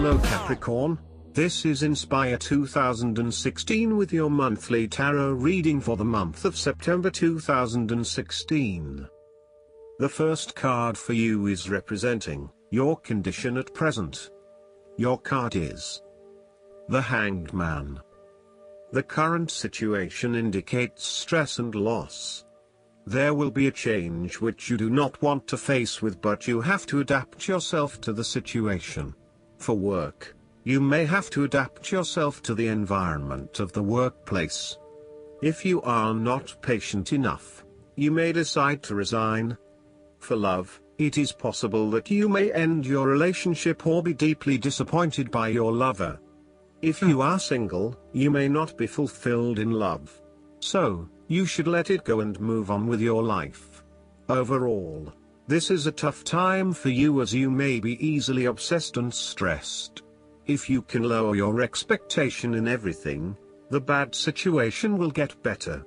Hello Capricorn, this is Inspire 2016 with your monthly tarot reading for the month of September 2016. The first card for you is representing your condition at present. Your card is the Hanged Man. The current situation indicates stress and loss. There will be a change which you do not want to face with, but you have to adapt yourself to the situation. For work, you may have to adapt yourself to the environment of the workplace. If you are not patient enough, you may decide to resign. For love, it is possible that you may end your relationship or be deeply disappointed by your lover. If you are single, you may not be fulfilled in love. So, you should let it go and move on with your life. Overall, this is a tough time for you as you may be easily obsessed and stressed. If you can lower your expectation in everything, the bad situation will get better.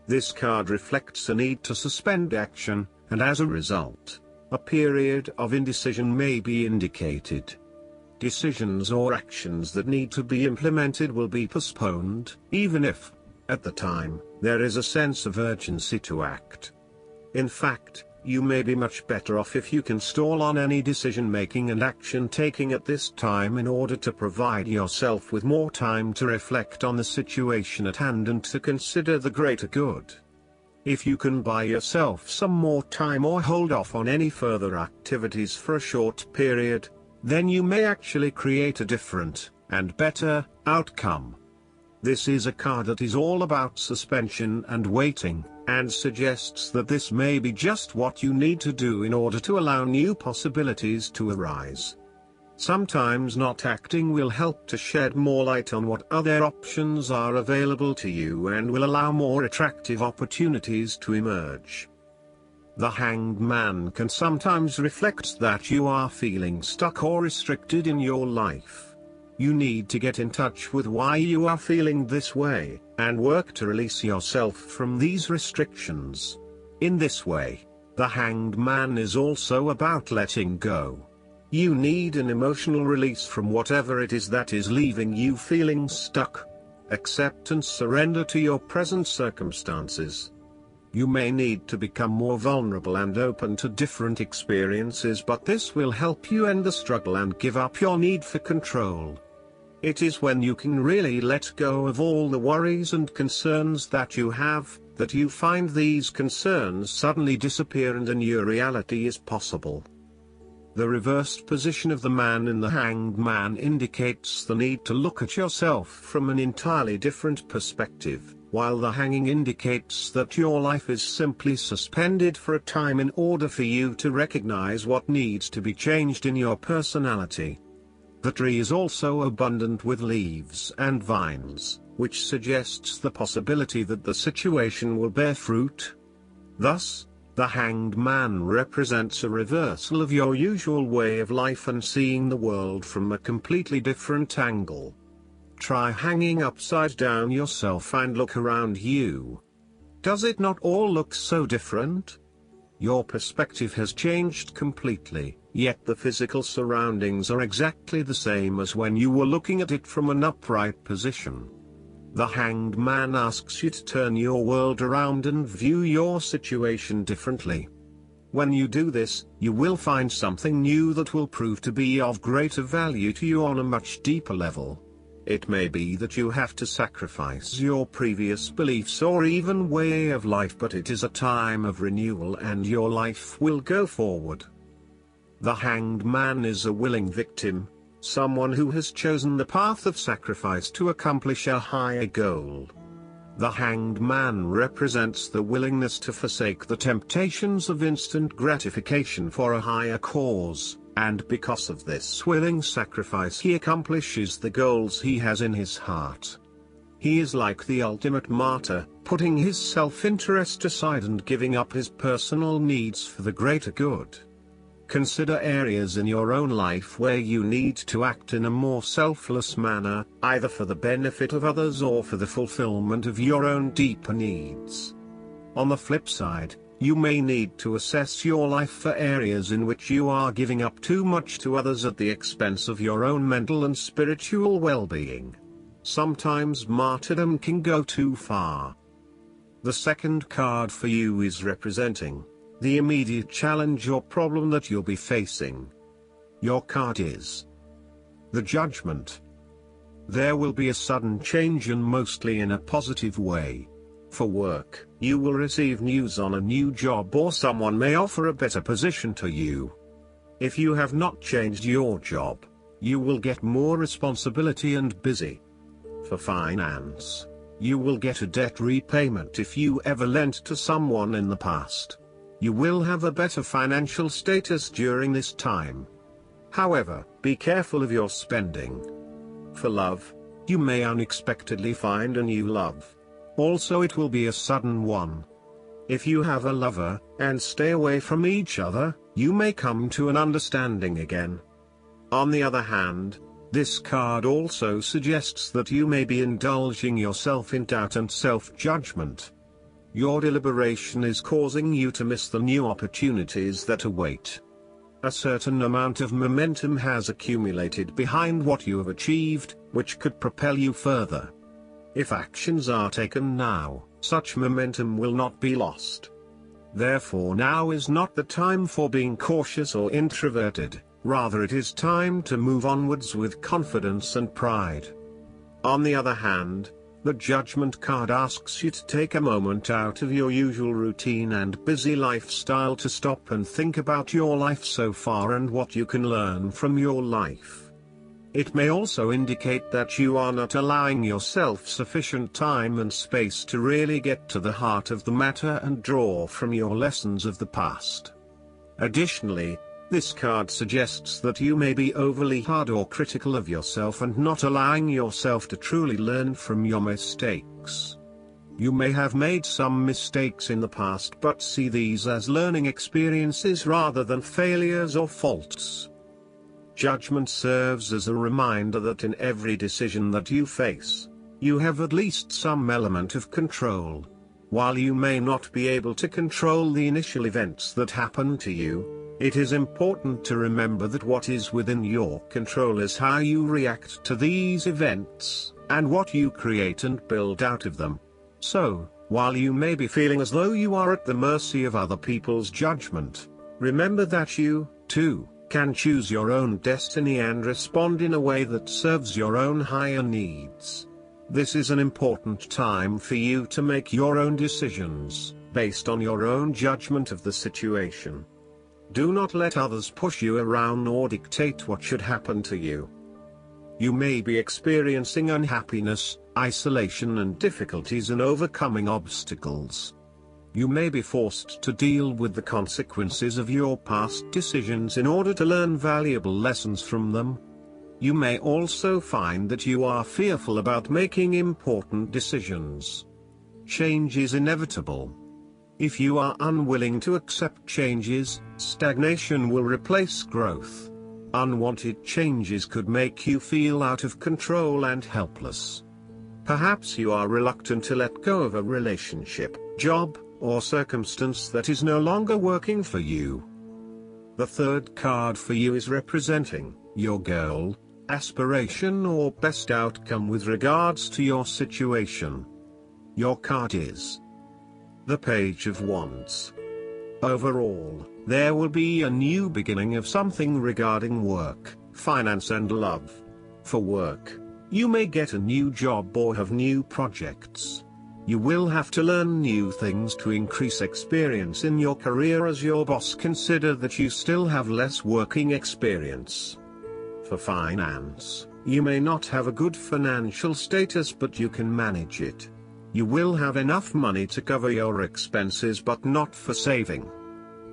This card reflects a need to suspend action, and as a result, a period of indecision may be indicated. Decisions or actions that need to be implemented will be postponed, even if, at the time, there is a sense of urgency to act. In fact, you may be much better off if you can stall on any decision making and action taking at this time in order to provide yourself with more time to reflect on the situation at hand and to consider the greater good. If you can buy yourself some more time or hold off on any further activities for a short period, then you may actually create a different, and better, outcome. This is a card that is all about suspension and waiting, and suggests that this may be just what you need to do in order to allow new possibilities to arise. Sometimes not acting will help to shed more light on what other options are available to you and will allow more attractive opportunities to emerge. The Hanged Man can sometimes reflect that you are feeling stuck or restricted in your life. You need to get in touch with why you are feeling this way, and work to release yourself from these restrictions. In this way, the Hanged Man is also about letting go. You need an emotional release from whatever it is that is leaving you feeling stuck. Accept and surrender to your present circumstances. You may need to become more vulnerable and open to different experiences, but this will help you end the struggle and give up your need for control. It is when you can really let go of all the worries and concerns that you have, that you find these concerns suddenly disappear and a new reality is possible. The reversed position of the man in the Hanged Man indicates the need to look at yourself from an entirely different perspective, while the hanging indicates that your life is simply suspended for a time in order for you to recognize what needs to be changed in your personality. The tree is also abundant with leaves and vines, which suggests the possibility that the situation will bear fruit. Thus, the Hanged Man represents a reversal of your usual way of life and seeing the world from a completely different angle. Try hanging upside down yourself and look around you. Does it not all look so different? Your perspective has changed completely, yet the physical surroundings are exactly the same as when you were looking at it from an upright position. The Hanged Man asks you to turn your world around and view your situation differently. When you do this, you will find something new that will prove to be of greater value to you on a much deeper level. It may be that you have to sacrifice your previous beliefs or even way of life, but it is a time of renewal and your life will go forward. The Hanged Man is a willing victim, someone who has chosen the path of sacrifice to accomplish a higher goal. The Hanged Man represents the willingness to forsake the temptations of instant gratification for a higher cause, and because of this willing sacrifice he accomplishes the goals he has in his heart. He is like the ultimate martyr, putting his self-interest aside and giving up his personal needs for the greater good. Consider areas in your own life where you need to act in a more selfless manner, either for the benefit of others or for the fulfillment of your own deeper needs. On the flip side, You may need to assess your life for areas in which you are giving up too much to others at the expense of your own mental and spiritual well-being. Sometimes martyrdom can go too far. The second card for you is representing the immediate challenge or problem that you'll be facing. Your card is the Judgment. There will be a sudden change, and mostly in a positive way. For work, you will receive news on a new job, or someone may offer a better position to you. If you have not changed your job, you will get more responsibility and busy. For finance, you will get a debt repayment if you ever lent to someone in the past. You will have a better financial status during this time. However, be careful of your spending. For love, you may unexpectedly find a new love. Also, it will be a sudden one. If you have a lover, and stay away from each other, you may come to an understanding again. On the other hand, this card also suggests that you may be indulging yourself in doubt and self-judgment. Your deliberation is causing you to miss the new opportunities that await. A certain amount of momentum has accumulated behind what you have achieved, which could propel you further. If actions are taken now, such momentum will not be lost. Therefore, now is not the time for being cautious or introverted, rather it is time to move onwards with confidence and pride. On the other hand, the Judgment card asks you to take a moment out of your usual routine and busy lifestyle to stop and think about your life so far and what you can learn from your life. It may also indicate that you are not allowing yourself sufficient time and space to really get to the heart of the matter and draw from your lessons of the past. Additionally, this card suggests that you may be overly hard or critical of yourself and not allowing yourself to truly learn from your mistakes. You may have made some mistakes in the past, but see these as learning experiences rather than failures or faults. Judgment serves as a reminder that in every decision that you face, you have at least some element of control. While you may not be able to control the initial events that happen to you, it is important to remember that what is within your control is how you react to these events, and what you create and build out of them. So, while you may be feeling as though you are at the mercy of other people's judgment, remember that you, too, can choose your own destiny and respond in a way that serves your own higher needs. This is an important time for you to make your own decisions, based on your own judgment of the situation. Do not let others push you around or dictate what should happen to you. You may be experiencing unhappiness, isolation and difficulties in overcoming obstacles. You may be forced to deal with the consequences of your past decisions in order to learn valuable lessons from them. You may also find that you are fearful about making important decisions. Change is inevitable. If you are unwilling to accept changes, stagnation will replace growth. Unwanted changes could make you feel out of control and helpless. Perhaps you are reluctant to let go of a relationship, job, or circumstance that is no longer working for you. The third card for you is representing your goal, aspiration or best outcome with regards to your situation. Your card is the Page of Wands. Overall, there will be a new beginning of something regarding work, finance and love. For work, you may get a new job or have new projects. You will have to learn new things to increase experience in your career as your boss consider that you still have less working experience. For finance, you may not have a good financial status, but you can manage it. You will have enough money to cover your expenses but not for saving.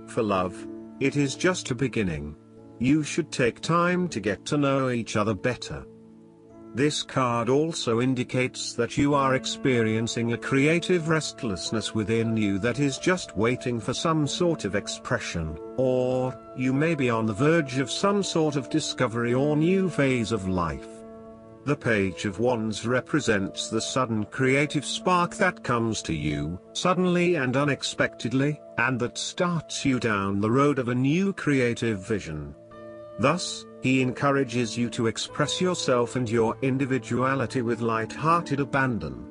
For love, it is just a beginning. You should take time to get to know each other better. This card also indicates that you are experiencing a creative restlessness within you that is just waiting for some sort of expression, or you may be on the verge of some sort of discovery or new phase of life. The Page of Wands represents the sudden creative spark that comes to you, suddenly and unexpectedly, and that starts you down the road of a new creative vision. Thus, he encourages you to express yourself and your individuality with light-hearted abandon.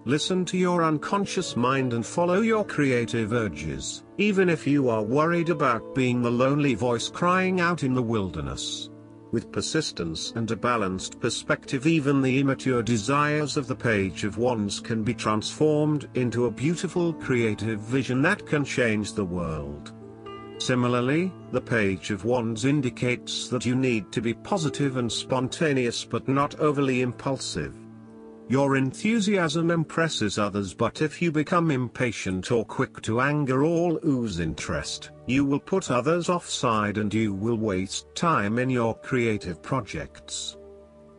Listen to your unconscious mind and follow your creative urges, even if you are worried about being the lonely voice crying out in the wilderness. With persistence and a balanced perspective, even the immature desires of the Page of Wands can be transformed into a beautiful creative vision that can change the world. Similarly, the Page of Wands indicates that you need to be positive and spontaneous but not overly impulsive. Your enthusiasm impresses others, but if you become impatient or quick to anger or lose interest, you will put others offside and you will waste time in your creative projects.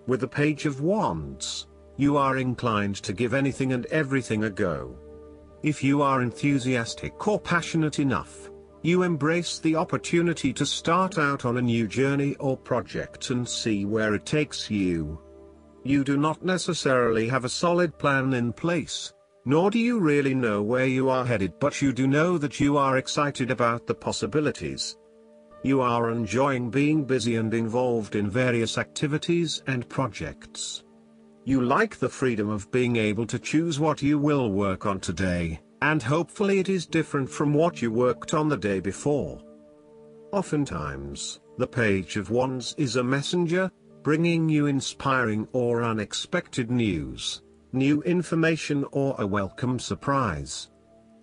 With the Page of Wands, you are inclined to give anything and everything a go. If you are enthusiastic or passionate enough, you embrace the opportunity to start out on a new journey or project and see where it takes you. You do not necessarily have a solid plan in place, nor do you really know where you are headed, but you do know that you are excited about the possibilities. You are enjoying being busy and involved in various activities and projects. You like the freedom of being able to choose what you will work on today, and hopefully it is different from what you worked on the day before. Oftentimes, the Page of Wands is a messenger, bringing you inspiring or unexpected news, new information, or a welcome surprise.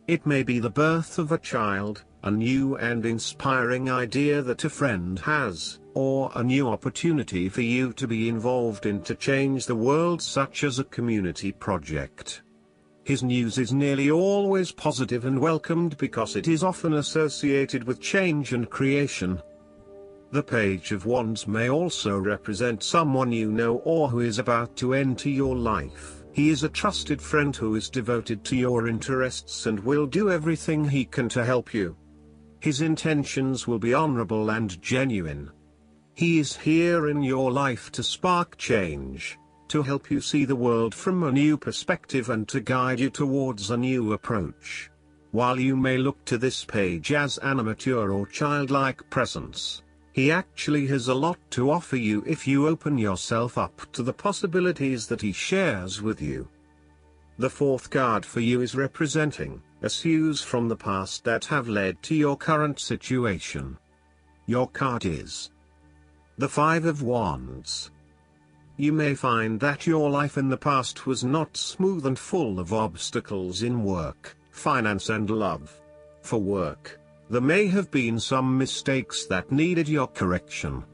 It may be the birth of a child, a new and inspiring idea that a friend has, or a new opportunity for you to be involved in to change the world, such as a community project. His news is nearly always positive and welcomed because it is often associated with change and creation. The Page of Wands may also represent someone you know or who is about to enter your life. He is a trusted friend who is devoted to your interests and will do everything he can to help you. His intentions will be honorable and genuine. He is here in your life to spark change, to help you see the world from a new perspective and to guide you towards a new approach. While you may look to this page as an immature or childlike presence, he actually has a lot to offer you if you open yourself up to the possibilities that he shares with you. The fourth card for you is representing issues from the past that have led to your current situation. Your card is the Five of Wands. You may find that your life in the past was not smooth and full of obstacles in work, finance and love. For work, there may have been some mistakes that needed your correction.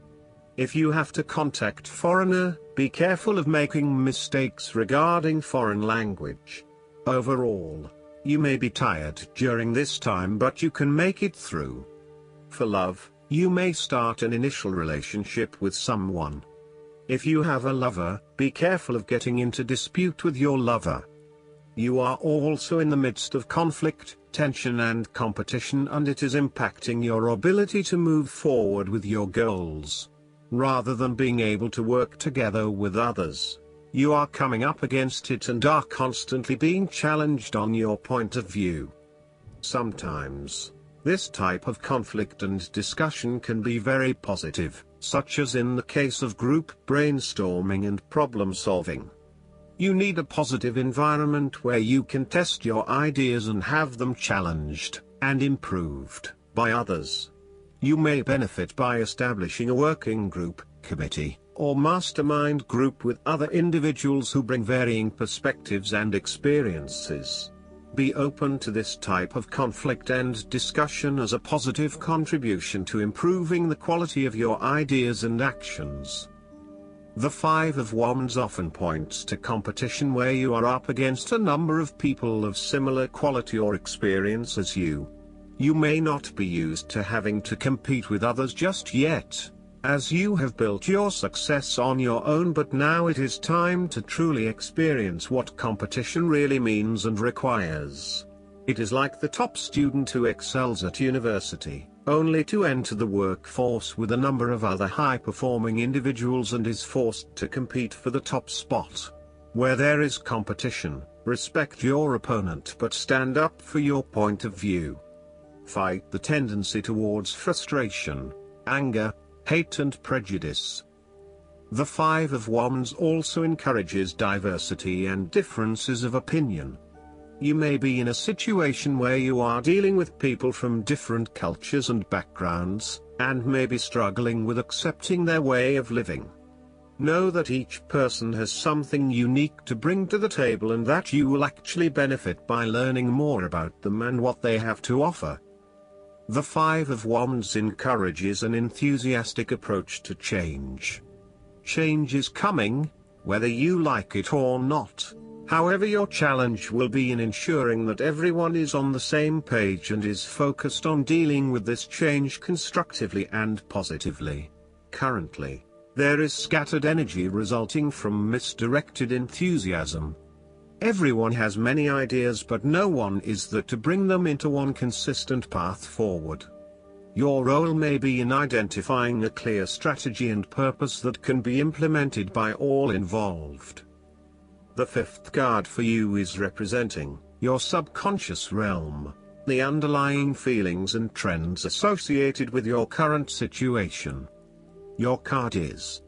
If you have to contact foreigner, be careful of making mistakes regarding foreign language. Overall, you may be tired during this time, but you can make it through. For love, you may start an initial relationship with someone. If you have a lover, be careful of getting into dispute with your lover. You are also in the midst of conflict, tension and competition, and it is impacting your ability to move forward with your goals. Rather than being able to work together with others, you are coming up against it and are constantly being challenged on your point of view. Sometimes, this type of conflict and discussion can be very positive, such as in the case of group brainstorming and problem solving. You need a positive environment where you can test your ideas and have them challenged and improved by others. You may benefit by establishing a working group, committee, or mastermind group with other individuals who bring varying perspectives and experiences. Be open to this type of conflict and discussion as a positive contribution to improving the quality of your ideas and actions. The Five of Wands often points to competition where you are up against a number of people of similar quality or experience as you. You may not be used to having to compete with others just yet, as you have built your success on your own, but now it is time to truly experience what competition really means and requires. It is like the top student who excels at university, only to enter the workforce with a number of other high-performing individuals and is forced to compete for the top spot. Where there is competition, respect your opponent but stand up for your point of view. fight the tendency towards frustration, anger, hate and prejudice. The Five of Wands also encourages diversity and differences of opinion. You may be in a situation where you are dealing with people from different cultures and backgrounds, and may be struggling with accepting their way of living. Know that each person has something unique to bring to the table and that you will actually benefit by learning more about them and what they have to offer. The Five of Wands encourages an enthusiastic approach to change. Change is coming, whether you like it or not. However, your challenge will be in ensuring that everyone is on the same page and is focused on dealing with this change constructively and positively. Currently, there is scattered energy resulting from misdirected enthusiasm. Everyone has many ideas, but no one is there to bring them into one consistent path forward. Your role may be in identifying a clear strategy and purpose that can be implemented by all involved. The fifth card for you is representing your subconscious realm, the underlying feelings and trends associated with your current situation. Your card is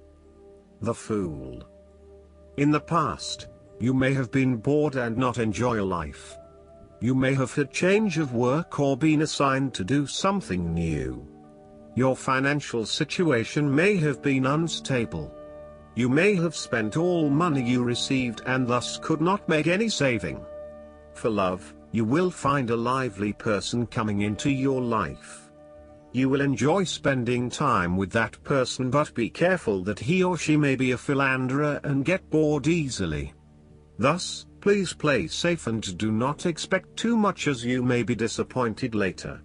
the Fool. In the past, you may have been bored and not enjoy life. You may have had change of work or been assigned to do something new. Your financial situation may have been unstable. You may have spent all money you received and thus could not make any saving. For love, you will find a lively person coming into your life. You will enjoy spending time with that person, but be careful that he or she may be a philanderer and get bored easily. Thus, please play safe and do not expect too much, as you may be disappointed later.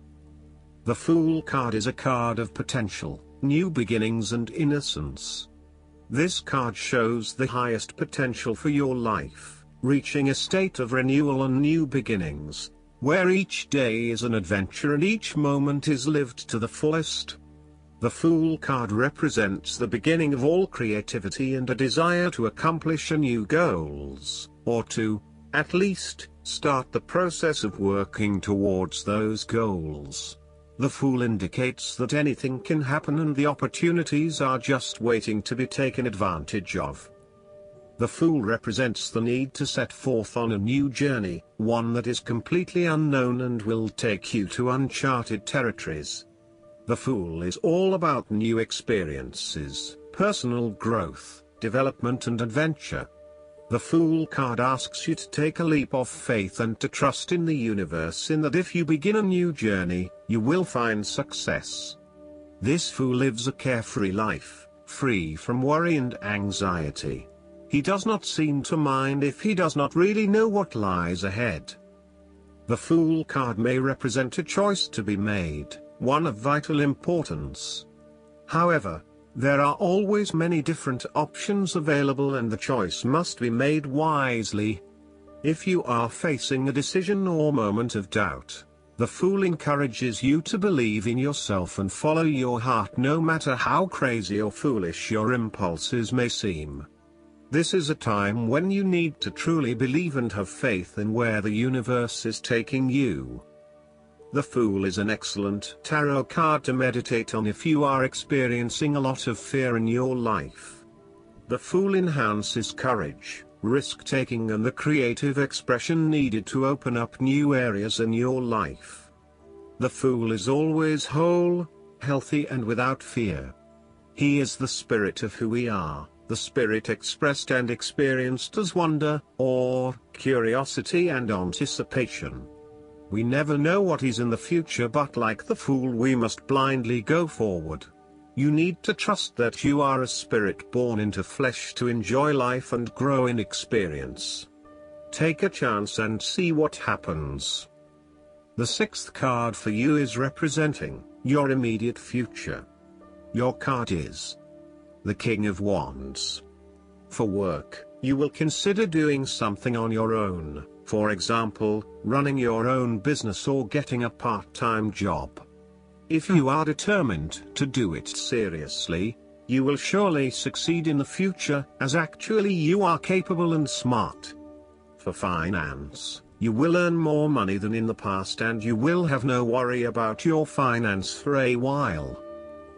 The Fool card is a card of potential, new beginnings and innocence. This card shows the highest potential for your life, reaching a state of renewal and new beginnings, where each day is an adventure and each moment is lived to the fullest. The Fool card represents the beginning of all creativity and a desire to accomplish a new goals, or to, at least, start the process of working towards those goals. The Fool indicates that anything can happen and the opportunities are just waiting to be taken advantage of. The Fool represents the need to set forth on a new journey, one that is completely unknown and will take you to uncharted territories. The Fool is all about new experiences, personal growth, development and adventure. The Fool card asks you to take a leap of faith and to trust in the universe, in that if you begin a new journey, you will find success. This Fool lives a carefree life, free from worry and anxiety. He does not seem to mind if he does not really know what lies ahead. The Fool card may represent a choice to be made, one of vital importance. However, there are always many different options available and the choice must be made wisely. If you are facing a decision or moment of doubt, the Fool encourages you to believe in yourself and follow your heart, no matter how crazy or foolish your impulses may seem. This is a time when you need to truly believe and have faith in where the universe is taking you. The Fool is an excellent tarot card to meditate on if you are experiencing a lot of fear in your life. The Fool enhances courage, risk-taking and the creative expression needed to open up new areas in your life. The Fool is always whole, healthy and without fear. He is the spirit of who we are, the spirit expressed and experienced as wonder, awe, curiosity and anticipation. We never know what is in the future, but like the Fool we must blindly go forward. You need to trust that you are a spirit born into flesh to enjoy life and grow in experience. Take a chance and see what happens. The sixth card for you is representing your immediate future. Your card is the King of Wands. For work, you will consider doing something on your own. For example, running your own business or getting a part-time job. If you are determined to do it seriously, you will surely succeed in the future, as actually you are capable and smart. For finance, You will earn more money than in the past and you will have no worry about your finance for a while.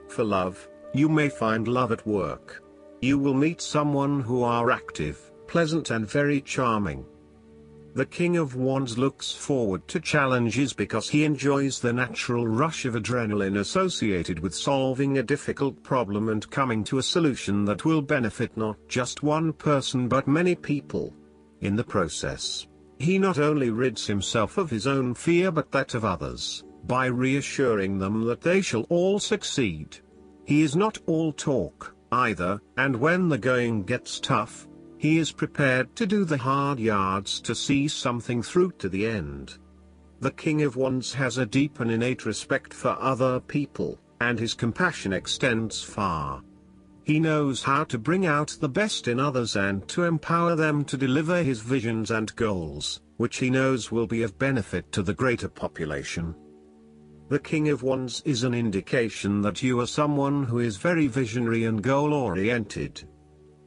For love, you may find love at work. You will meet someone who are active, pleasant and very charming. The King of Wands looks forward to challenges because he enjoys the natural rush of adrenaline associated with solving a difficult problem and coming to a solution that will benefit not just one person but many people. In the process, he not only rids himself of his own fear but that of others, by reassuring them that they shall all succeed. He is not all talk, either, and when the going gets tough, he is prepared to do the hard yards to see something through to the end. The King of Wands has a deep and innate respect for other people, and his compassion extends far. He knows how to bring out the best in others and to empower them to deliver his visions and goals, which he knows will be of benefit to the greater population. The King of Wands is an indication that you are someone who is very visionary and goal-oriented.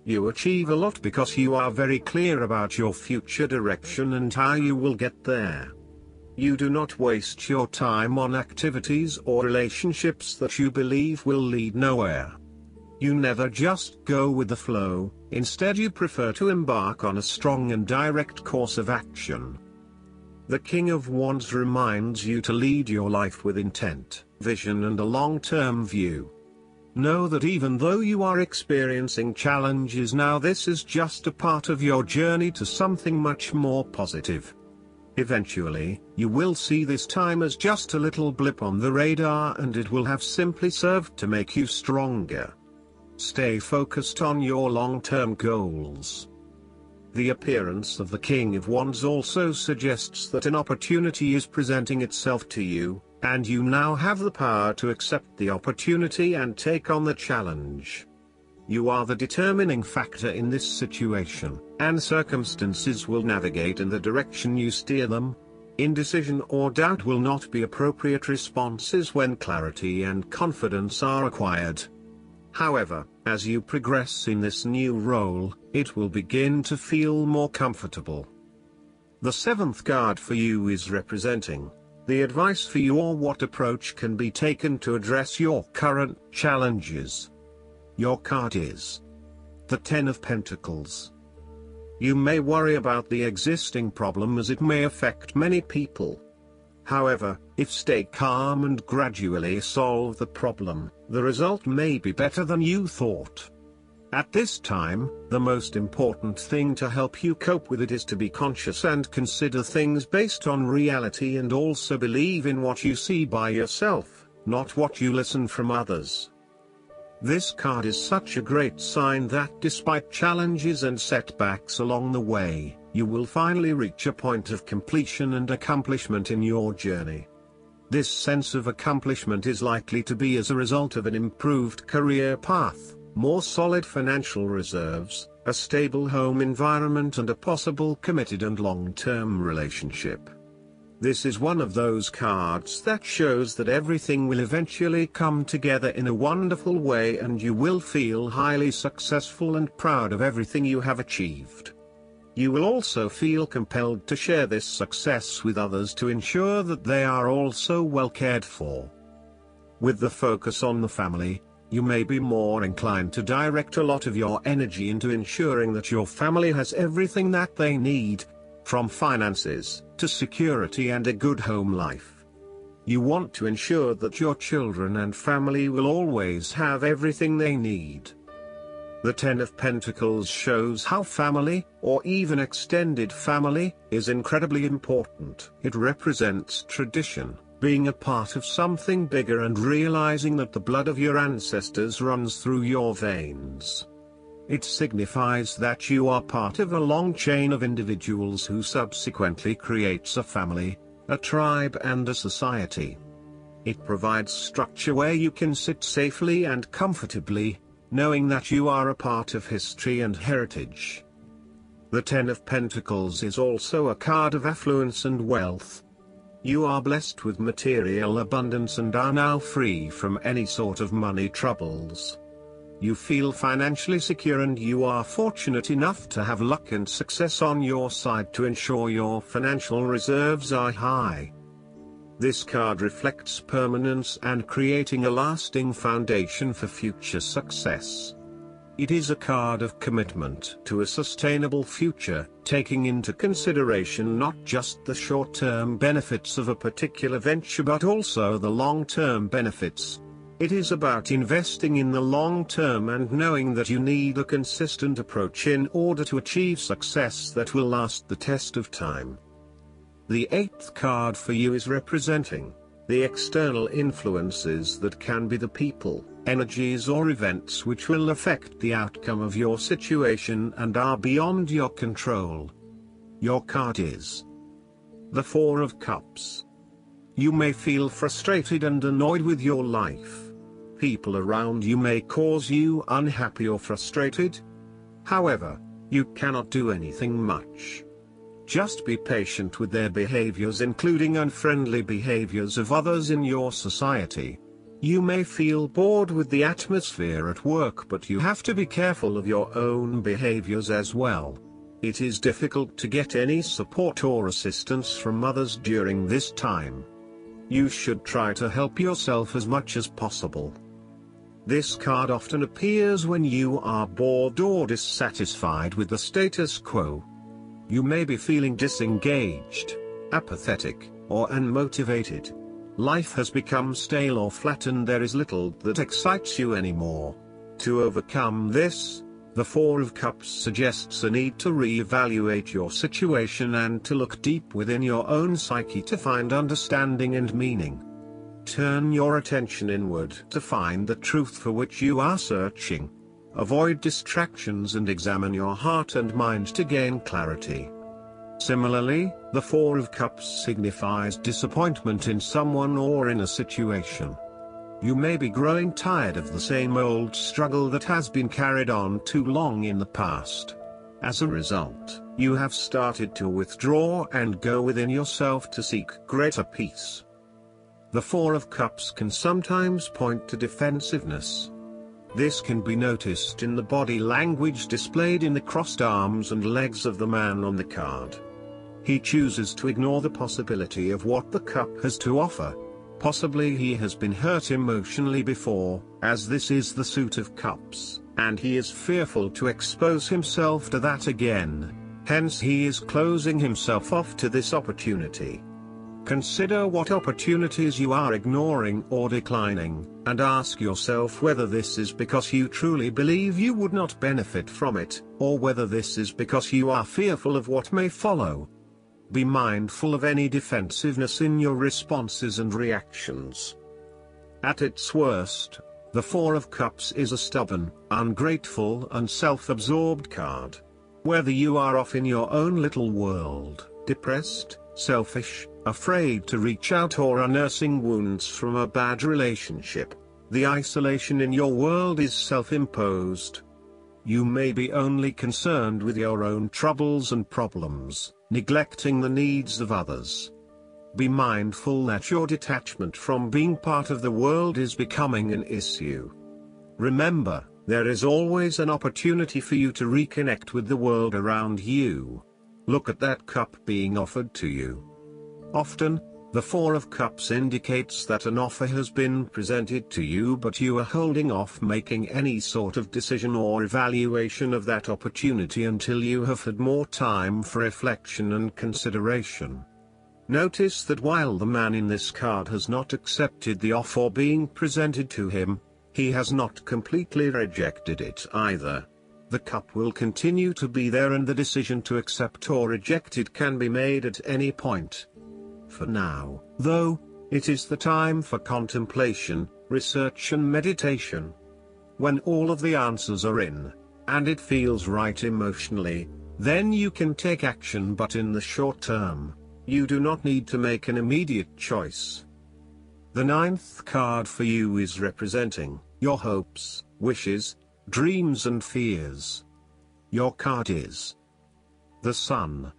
You achieve a lot because you are very clear about your future direction and how you will get there. You do not waste your time on activities or relationships that you believe will lead nowhere. You never just go with the flow, instead you prefer to embark on a strong and direct course of action. The King of Wands reminds you to lead your life with intent, vision and a long-term view. Know that even though you are experiencing challenges now, this is just a part of your journey to something much more positive. Eventually, you will see this time as just a little blip on the radar and it will have simply served to make you stronger. Stay focused on your long-term goals. The appearance of the King of Wands also suggests that an opportunity is presenting itself to you, and you now have the power to accept the opportunity and take on the challenge. You are the determining factor in this situation, and circumstances will navigate in the direction you steer them. Indecision or doubt will not be appropriate responses when clarity and confidence are acquired. However, as you progress in this new role, it will begin to feel more comfortable. The seventh card for you is representing the advice for you or what approach can be taken to address your current challenges. Your card is the Ten of Pentacles. You may worry about the existing problem as it may affect many people. However, if stay calm and gradually solve the problem, the result may be better than you thought. At this time, the most important thing to help you cope with it is to be conscious and consider things based on reality and also believe in what you see by yourself, not what you listen from others. This card is such a great sign that despite challenges and setbacks along the way, you will finally reach a point of completion and accomplishment in your journey. This sense of accomplishment is likely to be as a result of an improved career path, more solid financial reserves, a stable home environment and a possible committed and long-term relationship. This is one of those cards that shows that everything will eventually come together in a wonderful way and you will feel highly successful and proud of everything you have achieved. You will also feel compelled to share this success with others to ensure that they are also well cared for. With the focus on the family, you may be more inclined to direct a lot of your energy into ensuring that your family has everything that they need, from finances to security and a good home life. You want to ensure that your children and family will always have everything they need. The Ten of Pentacles shows how family, or even extended family, is incredibly important. It represents tradition, being a part of something bigger and realizing that the blood of your ancestors runs through your veins. It signifies that you are part of a long chain of individuals who subsequently creates a family, a tribe and a society. It provides structure where you can sit safely and comfortably, knowing that you are a part of history and heritage. The Ten of Pentacles is also a card of affluence and wealth. You are blessed with material abundance and are now free from any sort of money troubles. You feel financially secure and you are fortunate enough to have luck and success on your side to ensure your financial reserves are high. This card reflects permanence and creating a lasting foundation for future success. It is a card of commitment to a sustainable future, taking into consideration not just the short-term benefits of a particular venture but also the long-term benefits. It is about investing in the long term and knowing that you need a consistent approach in order to achieve success that will last the test of time. The 8th card for you is representing the external influences that can be the people, energies or events which will affect the outcome of your situation and are beyond your control. Your card is the 4 of Cups. You may feel frustrated and annoyed with your life. People around you may cause you unhappy or frustrated. However, you cannot do anything much. Just be patient with their behaviors, including unfriendly behaviors of others in your society. You may feel bored with the atmosphere at work, but you have to be careful of your own behaviors as well. It is difficult to get any support or assistance from others during this time. You should try to help yourself as much as possible. This card often appears when you are bored or dissatisfied with the status quo. You may be feeling disengaged, apathetic, or unmotivated. Life has become stale or flat and there is little that excites you anymore. To overcome this, the 4 of Cups suggests a need to re-evaluate your situation and to look deep within your own psyche to find understanding and meaning. Turn your attention inward to find the truth for which you are searching. Avoid distractions and examine your heart and mind to gain clarity. Similarly, the 4 of Cups signifies disappointment in someone or in a situation. You may be growing tired of the same old struggle that has been carried on too long in the past. As a result, you have started to withdraw and go within yourself to seek greater peace. The 4 of Cups can sometimes point to defensiveness. This can be noticed in the body language displayed in the crossed arms and legs of the man on the card. He chooses to ignore the possibility of what the cup has to offer. Possibly he has been hurt emotionally before, as this is the suit of cups, and he is fearful to expose himself to that again. Hence he is closing himself off to this opportunity. Consider what opportunities you are ignoring or declining, and ask yourself whether this is because you truly believe you would not benefit from it, or whether this is because you are fearful of what may follow. Be mindful of any defensiveness in your responses and reactions. At its worst, the 4 of Cups is a stubborn, ungrateful and self-absorbed card. Whether you are off in your own little world, depressed, selfish, afraid to reach out or are nursing wounds from a bad relationship, the isolation in your world is self-imposed. You may be only concerned with your own troubles and problems, neglecting the needs of others. Be mindful that your detachment from being part of the world is becoming an issue. Remember, there is always an opportunity for you to reconnect with the world around you. Look at that cup being offered to you. Often, the 4 of Cups indicates that an offer has been presented to you but you are holding off making any sort of decision or evaluation of that opportunity until you have had more time for reflection and consideration. Notice that while the man in this card has not accepted the offer being presented to him, he has not completely rejected it either. The cup will continue to be there and the decision to accept or reject it can be made at any point. For now, though, it is the time for contemplation, research and meditation. When all of the answers are in, and it feels right emotionally, then you can take action, but in the short term, you do not need to make an immediate choice. The 9th card for you is representing your hopes, wishes, dreams and fears. Your card is the Sun.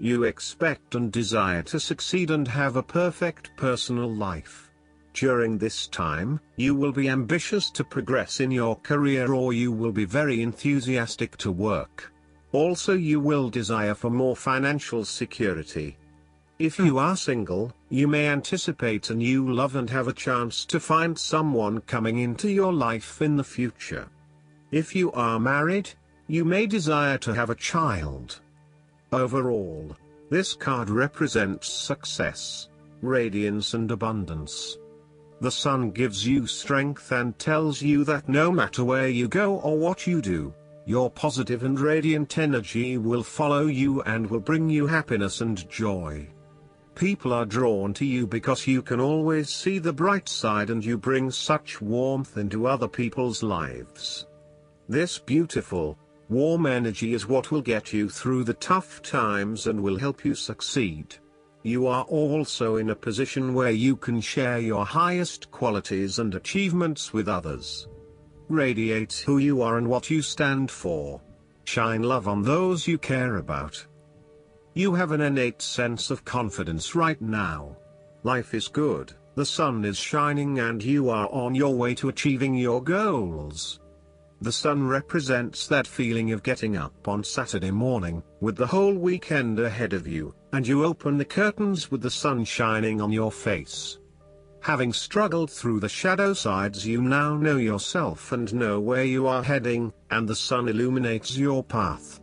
You expect and desire to succeed and have a perfect personal life. During this time, you will be ambitious to progress in your career, or you will be very enthusiastic to work. Also, you will desire for more financial security. If you are single, you may anticipate a new love and have a chance to find someone coming into your life in the future. If you are married, you may desire to have a child. Overall, this card represents success, radiance and abundance. The sun gives you strength and tells you that no matter where you go or what you do, your positive and radiant energy will follow you and will bring you happiness and joy. People are drawn to you because you can always see the bright side and you bring such warmth into other people's lives. This beautiful, warm energy is what will get you through the tough times and will help you succeed. You are also in a position where you can share your highest qualities and achievements with others. Radiate who you are and what you stand for. Shine love on those you care about. You have an innate sense of confidence right now. Life is good, the sun is shining and you are on your way to achieving your goals. The sun represents that feeling of getting up on Saturday morning, with the whole weekend ahead of you, and you open the curtains with the sun shining on your face. Having struggled through the shadow sides, you now know yourself and know where you are heading, and the sun illuminates your path.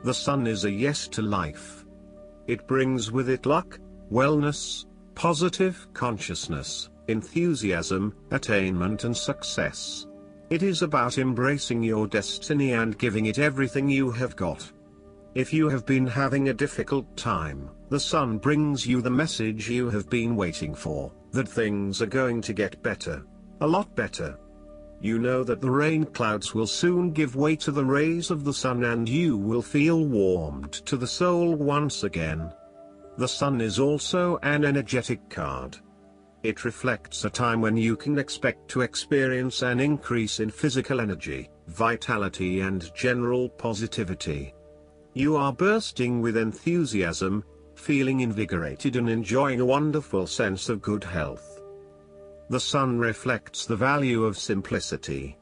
The sun is a yes to life. It brings with it luck, wellness, positive consciousness, enthusiasm, attainment and success. It is about embracing your destiny and giving it everything you have got. If you have been having a difficult time, the sun brings you the message you have been waiting for, that things are going to get better. A lot better. You know that the rain clouds will soon give way to the rays of the sun and you will feel warmed to the soul once again. The sun is also an energetic card. It reflects a time when you can expect to experience an increase in physical energy, vitality and general positivity. You are bursting with enthusiasm, feeling invigorated and enjoying a wonderful sense of good health. The sun reflects the value of simplicity.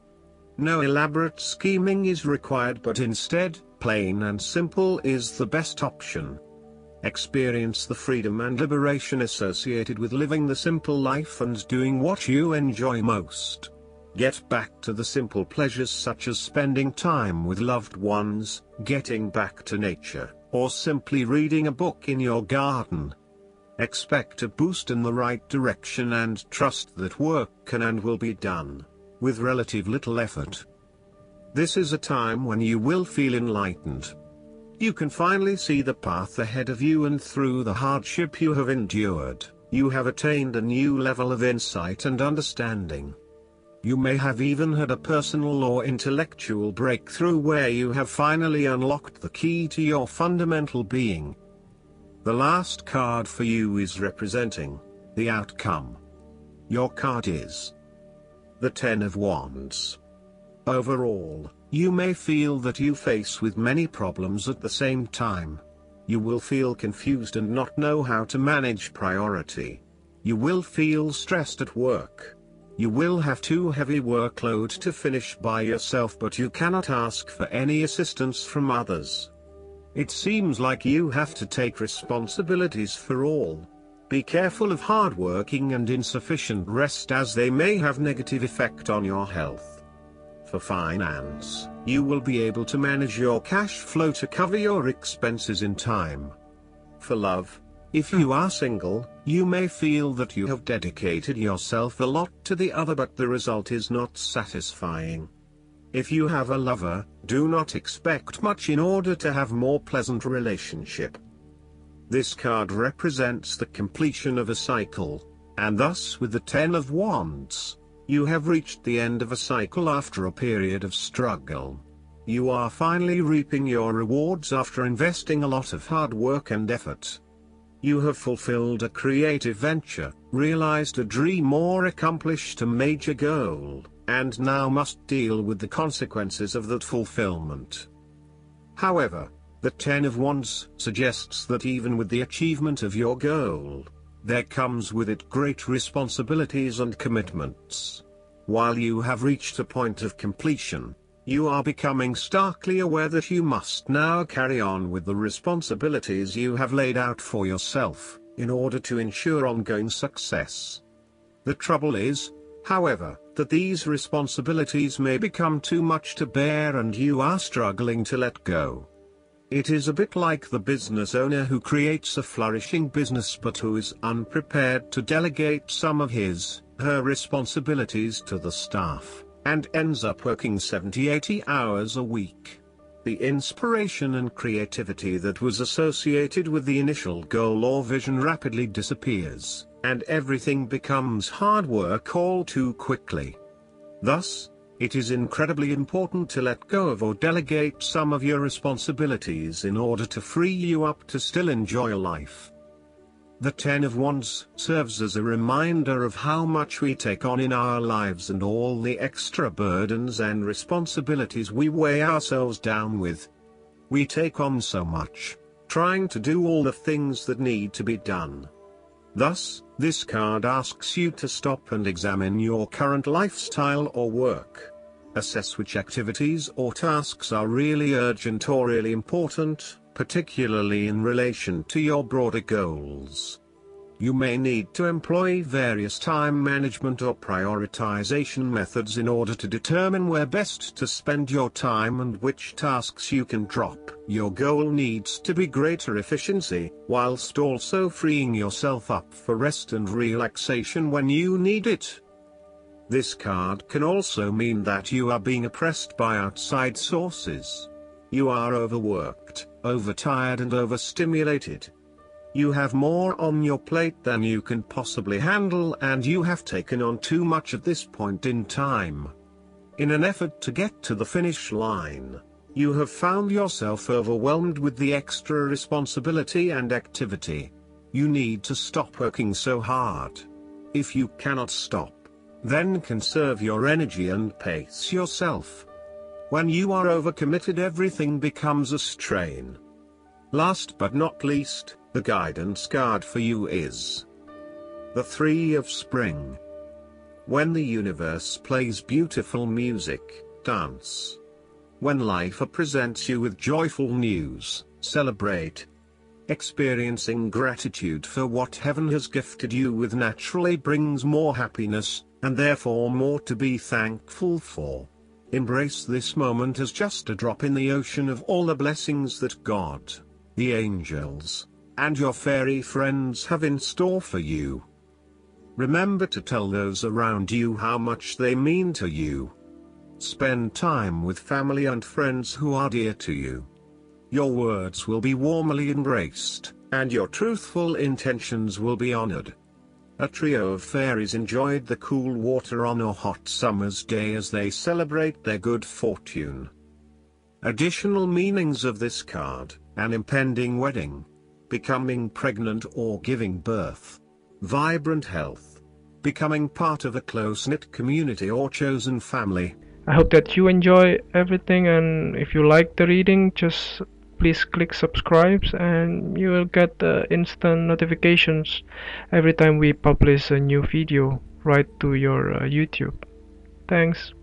No elaborate scheming is required, but instead, plain and simple is the best option. Experience the freedom and liberation associated with living the simple life and doing what you enjoy most. Get back to the simple pleasures such as spending time with loved ones, getting back to nature, or simply reading a book in your garden. Expect a boost in the right direction and trust that work can and will be done, with relative little effort. This is a time when you will feel enlightened. You can finally see the path ahead of you, and through the hardship you have endured, you have attained a new level of insight and understanding. You may have even had a personal or intellectual breakthrough where you have finally unlocked the key to your fundamental being. The last card for you is representing the outcome. Your card is the Ten of Wands. Overall, you may feel that you face with many problems at the same time. You will feel confused and not know how to manage priority. You will feel stressed at work. You will have too heavy workload to finish by yourself, but you cannot ask for any assistance from others. It seems like you have to take responsibilities for all. Be careful of hard working and insufficient rest, as they may have negative effect on your health. For finance, you will be able to manage your cash flow to cover your expenses in time. For love, if you are single, you may feel that you have dedicated yourself a lot to the other, but the result is not satisfying. If you have a lover, do not expect much in order to have more pleasant relationship. This card represents the completion of a cycle, and thus with the Ten of Wands, you have reached the end of a cycle after a period of struggle. You are finally reaping your rewards after investing a lot of hard work and effort. You have fulfilled a creative venture, realized a dream or accomplished a major goal, and now must deal with the consequences of that fulfillment. However, the Ten of Wands suggests that even with the achievement of your goal, there comes with it great responsibilities and commitments. While you have reached a point of completion, you are becoming starkly aware that you must now carry on with the responsibilities you have laid out for yourself, in order to ensure ongoing success. The trouble is, however, that these responsibilities may become too much to bear and you are struggling to let go. It is a bit like the business owner who creates a flourishing business but who is unprepared to delegate some of her responsibilities to the staff, and ends up working 70-80 hours a week. The inspiration and creativity that was associated with the initial goal or vision rapidly disappears, and everything becomes hard work all too quickly. Thus, it is incredibly important to let go of or delegate some of your responsibilities in order to free you up to still enjoy life. The Ten of Wands serves as a reminder of how much we take on in our lives and all the extra burdens and responsibilities we weigh ourselves down with. We take on so much, trying to do all the things that need to be done. Thus, this card asks you to stop and examine your current lifestyle or work. Assess which activities or tasks are really urgent or really important, particularly in relation to your broader goals. You may need to employ various time management or prioritization methods in order to determine where best to spend your time and which tasks you can drop. Your goal needs to be greater efficiency, whilst also freeing yourself up for rest and relaxation when you need it. This card can also mean that you are being oppressed by outside sources. You are overworked, overtired and overstimulated. You have more on your plate than you can possibly handle and you have taken on too much at this point in time. In an effort to get to the finish line, you have found yourself overwhelmed with the extra responsibility and activity. You need to stop working so hard. If you cannot stop, then conserve your energy and pace yourself. When you are overcommitted, everything becomes a strain. Last but not least, the guidance card for you is the Three of Spring. When the universe plays beautiful music, dance. When life presents you with joyful news, celebrate. Experiencing gratitude for what heaven has gifted you with naturally brings more happiness, and therefore more to be thankful for. Embrace this moment as just a drop in the ocean of all the blessings that God, the angels, and your fairy friends have in store for you. Remember to tell those around you how much they mean to you. Spend time with family and friends who are dear to you. Your words will be warmly embraced, and your truthful intentions will be honored. A trio of fairies enjoyed the cool water on a hot summer's day as they celebrate their good fortune. Additional meanings of this card: an impending wedding, becoming pregnant or giving birth, vibrant health, becoming part of a close-knit community or chosen family. I hope that you enjoy everything, and if you like the reading, just please click subscribe and you will get instant notifications every time we publish a new video right to your YouTube. Thanks.